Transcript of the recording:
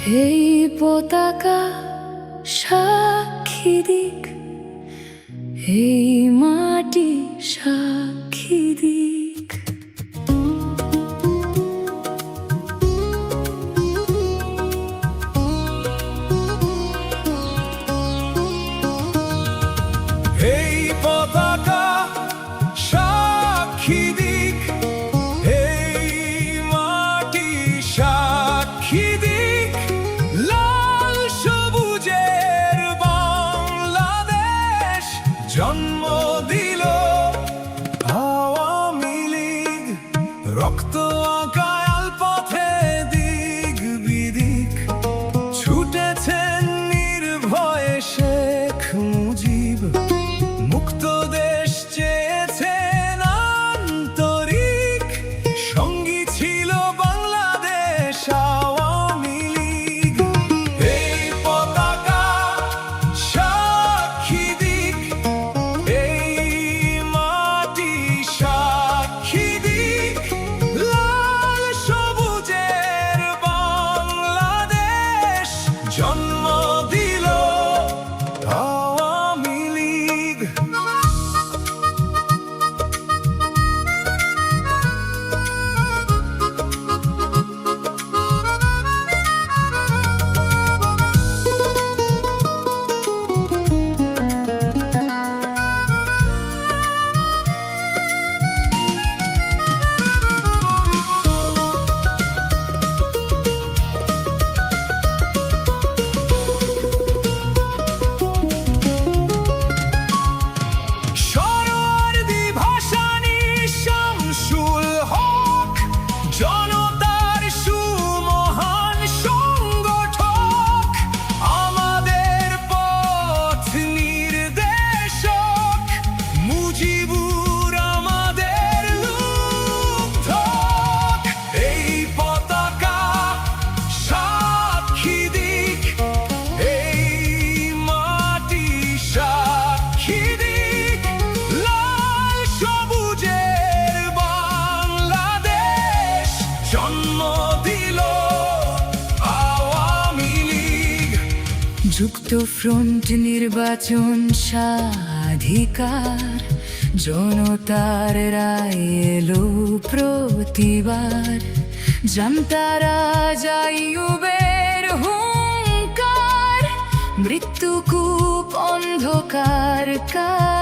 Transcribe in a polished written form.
এই পতাকা সাক্ষী দিক, এই মাটি সাক্ষী দিক। এই পতাকা সাক্ষী দিক, এই মাটি সাক্ষী দিক, লাল সবুজের বাংলাদেশ জন্ম দিল আওয়ামী লীগ। রক্ত আঁকায়াল পথে দিক বিদিক, ছুটেছেন নির্ভয়ে শেখ মুজিব। মুক্ত দেশ চেয়েছেন আন্তরিক, সঙ্গী ছিল বাংলাদেশ আওয়ামী লীগ। এই পতাকা সাক্ষী দিক, এই মাটি সাক্ষী দিক, লাল সবুজের বাংলাদেশ জন্ম দিল আওয়ামী লীগ। জনতার সুমহান সংগঠক, আমাদের পথ নির্দেশক, মুজিবুর আমাদের লুব্ধক। এই পতাকা সাক্ষী দিক, এই মাটি সাক্ষী দিক, লাল সবুজের বাংলাদেশ জন্ম দিল আওয়ামী লীগ। যুক্ত ফ্রন্ট নির্বাচন স্বাধিকার, জনতার রায় এলো প্রতিবার। জানতারা যাইউবের হুঙ্কার, মৃত্যুকূপ অন্ধকার কার